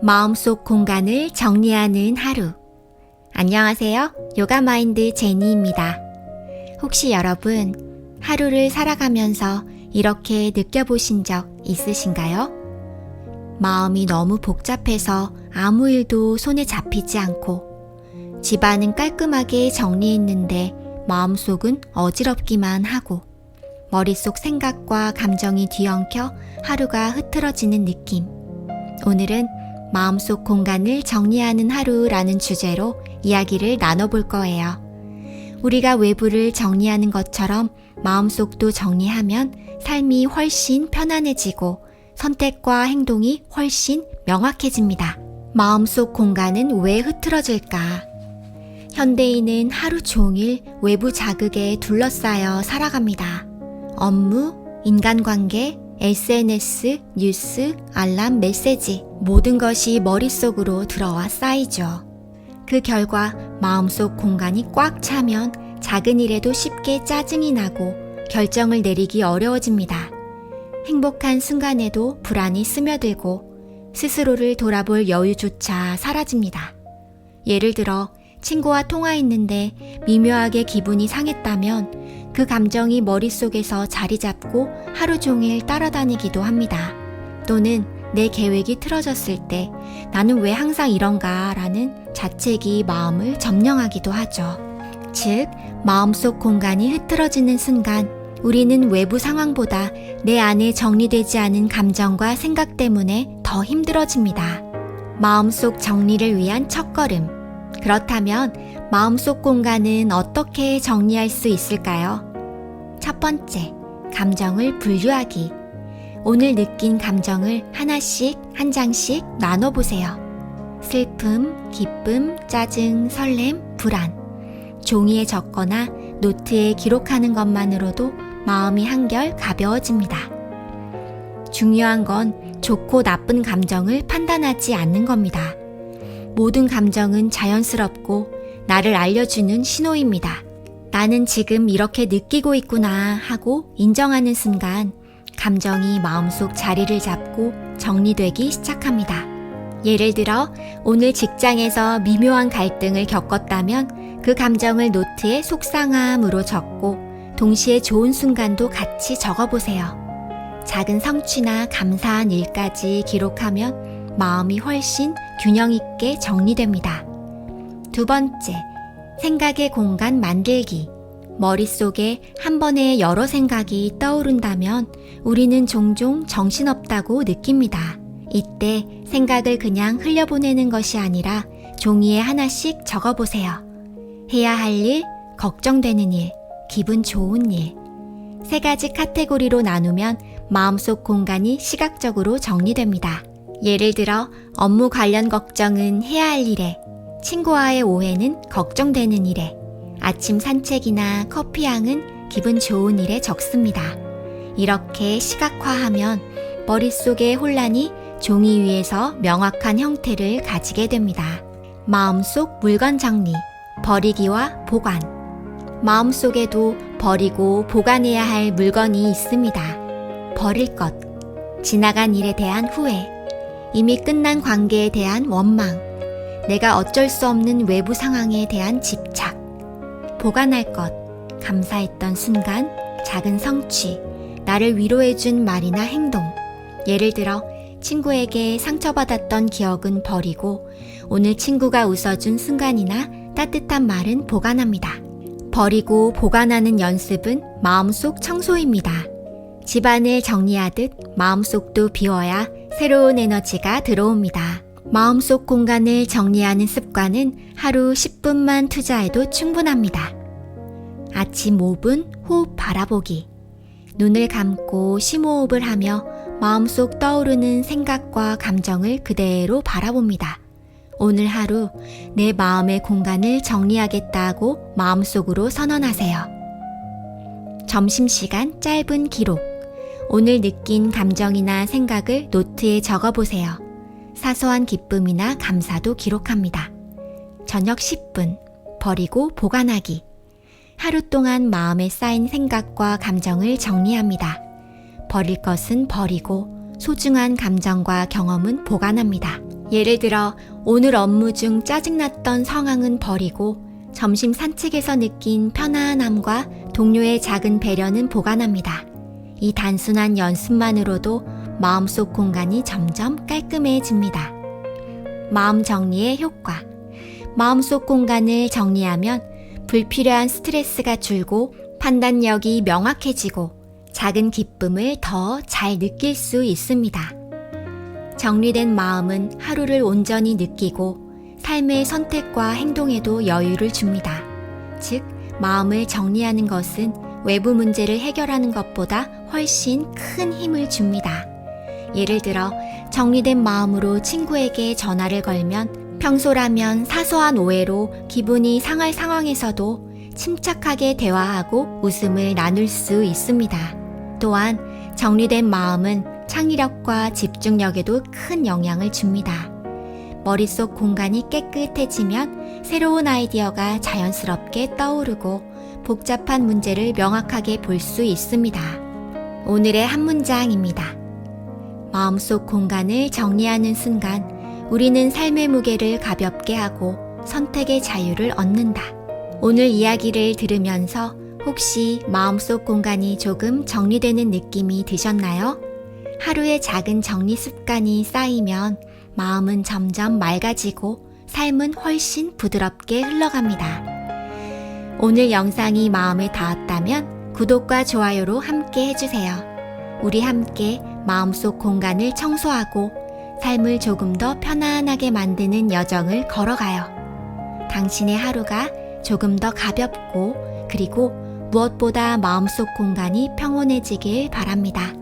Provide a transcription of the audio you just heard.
마음속 공간을 정리하는 하루. 안녕하세요. 요가마인드 제니입니다. 혹시 여러분, 하루를 살아가면서 이렇게 느껴보신 적 있으신가요? 마음이 너무 복잡해서 아무 일도 손에 잡히지 않고, 집안은 깔끔하게 정리했는데 마음속은 어지럽기만 하고, 머릿속 생각과 감정이 뒤엉켜 하루가 흐트러지는 느낌. 오늘은 마음속 공간을 정리하는 하루라는 주제로 이야기를 나눠볼 거예요. 우리가 외부를 정리하는 것처럼 마음속도 정리하면 삶이 훨씬 편안해지고 선택과 행동이 훨씬 명확해집니다. 마음속 공간은 왜 흐트러질까? 현대인은 하루 종일 외부 자극에 둘러싸여 살아갑니다. 업무, 인간관계, SNS, 뉴스, 알람, 메시지 모든 것이 머릿속으로 들어와 쌓이죠. 그 결과 마음속 공간이 꽉 차면 작은 일에도 쉽게 짜증이 나고 결정을 내리기 어려워집니다. 행복한 순간에도 불안이 스며들고 스스로를 돌아볼 여유조차 사라집니다. 예를 들어 친구와 통화했는데 미묘하게 기분이 상했다면 그 감정이 머릿속에서 자리 잡고 하루 종일 따라다니기도 합니다. 또는 내 계획이 틀어졌을 때 나는 왜 항상 이런가 라는 자책이 마음을 점령하기도 하죠. 즉, 마음속 공간이 흐트러지는 순간 우리는 외부 상황보다 내 안에 정리되지 않은 감정과 생각 때문에 더 힘들어집니다. 마음속 정리를 위한 첫걸음. 그렇다면 마음속 공간은 어떻게 정리할 수 있을까요? 첫 번째, 감정을 분류하기. 오늘 느낀 감정을 하나씩 한 장씩 나눠보세요. 슬픔, 기쁨, 짜증, 설렘, 불안. 종이에 적거나 노트에 기록하는 것만으로도 마음이 한결 가벼워집니다. 중요한 건 좋고 나쁜 감정을 판단하지 않는 겁니다. 모든 감정은 자연스럽고 나를 알려주는 신호입니다. 나는 지금 이렇게 느끼고 있구나 하고 인정하는 순간 감정이 마음속 자리를 잡고 정리되기 시작합니다. 예를 들어 오늘 직장에서 미묘한 갈등을 겪었다면 그 감정을 노트에 속상함으로 적고 동시에 좋은 순간도 같이 적어보세요. 작은 성취나 감사한 일까지 기록하면 마음이 훨씬 균형 있게 정리됩니다. 두 번째, 생각의 공간 만들기. 머릿속에 한 번에 여러 생각이 떠오른다면 우리는 종종 정신없다고 느낍니다. 이때 생각을 그냥 흘려보내는 것이 아니라 종이에 하나씩 적어보세요. 해야 할 일, 걱정되는 일, 기분 좋은 일. 세 가지 카테고리로 나누면 마음속 공간이 시각적으로 정리됩니다. 예를 들어 업무 관련 걱정은 해야 할 일에, 친구와의 오해는 걱정되는 일에, 아침 산책이나 커피향은 기분 좋은 일에 적습니다. 이렇게 시각화하면 머릿속의 혼란이 종이 위에서 명확한 형태를 가지게 됩니다. 마음속 물건 정리, 버리기와 보관. 마음속에도 버리고 보관해야 할 물건이 있습니다. 버릴 것, 지나간 일에 대한 후회, 이미 끝난 관계에 대한 원망, 내가 어쩔 수 없는 외부 상황에 대한 집착. 보관할 것, 감사했던 순간, 작은 성취, 나를 위로해준 말이나 행동. 예를 들어 친구에게 상처받았던 기억은 버리고 오늘 친구가 웃어준 순간이나 따뜻한 말은 보관합니다. 버리고 보관하는 연습은 마음속 청소입니다. 집안을 정리하듯 마음속도 비워야 새로운 에너지가 들어옵니다. 마음속 공간을 정리하는 습관은 하루 10분만 투자해도 충분합니다. 아침 5분 호흡 바라보기. 눈을 감고 심호흡을 하며 마음속 떠오르는 생각과 감정을 그대로 바라봅니다. 오늘 하루 내 마음의 공간을 정리하겠다고 마음속으로 선언하세요. 점심시간 짧은 기록. 오늘 느낀 감정이나 생각을 노트에 적어보세요. 사소한 기쁨이나 감사도 기록합니다. 저녁 10분, 버리고 보관하기. 하루 동안 마음에 쌓인 생각과 감정을 정리합니다. 버릴 것은 버리고 소중한 감정과 경험은 보관합니다. 예를 들어 오늘 업무 중 짜증났던 상황은 버리고 점심 산책에서 느낀 편안함과 동료의 작은 배려는 보관합니다. 이 단순한 연습만으로도 마음속 공간이 점점 깔끔해집니다. 마음 정리의 효과. 마음속 공간을 정리하면 불필요한 스트레스가 줄고 판단력이 명확해지고 작은 기쁨을 더 잘 느낄 수 있습니다. 정리된 마음은 하루를 온전히 느끼고 삶의 선택과 행동에도 여유를 줍니다. 즉, 마음을 정리하는 것은 외부 문제를 해결하는 것보다 훨씬 큰 힘을 줍니다. 예를 들어 정리된 마음으로 친구에게 전화를 걸면 평소라면 사소한 오해로 기분이 상할 상황에서도 침착하게 대화하고 웃음을 나눌 수 있습니다. 또한 정리된 마음은 창의력과 집중력에도 큰 영향을 줍니다. 머릿속 공간이 깨끗해지면 새로운 아이디어가 자연스럽게 떠오르고 복잡한 문제를 명확하게 볼 수 있습니다. 오늘의 한 문장입니다. 마음속 공간을 정리하는 순간 우리는 삶의 무게를 가볍게 하고 선택의 자유를 얻는다. 오늘 이야기를 들으면서 혹시 마음속 공간이 조금 정리되는 느낌이 드셨나요? 하루의 작은 정리 습관이 쌓이면 마음은 점점 맑아지고 삶은 훨씬 부드럽게 흘러갑니다. 오늘 영상이 마음에 닿았다면 구독과 좋아요로 함께 해주세요. 우리 함께 마음속 공간을 청소하고 삶을 조금 더 편안하게 만드는 여정을 걸어가요. 당신의 하루가 조금 더 가볍고 그리고 무엇보다 마음속 공간이 평온해지길 바랍니다.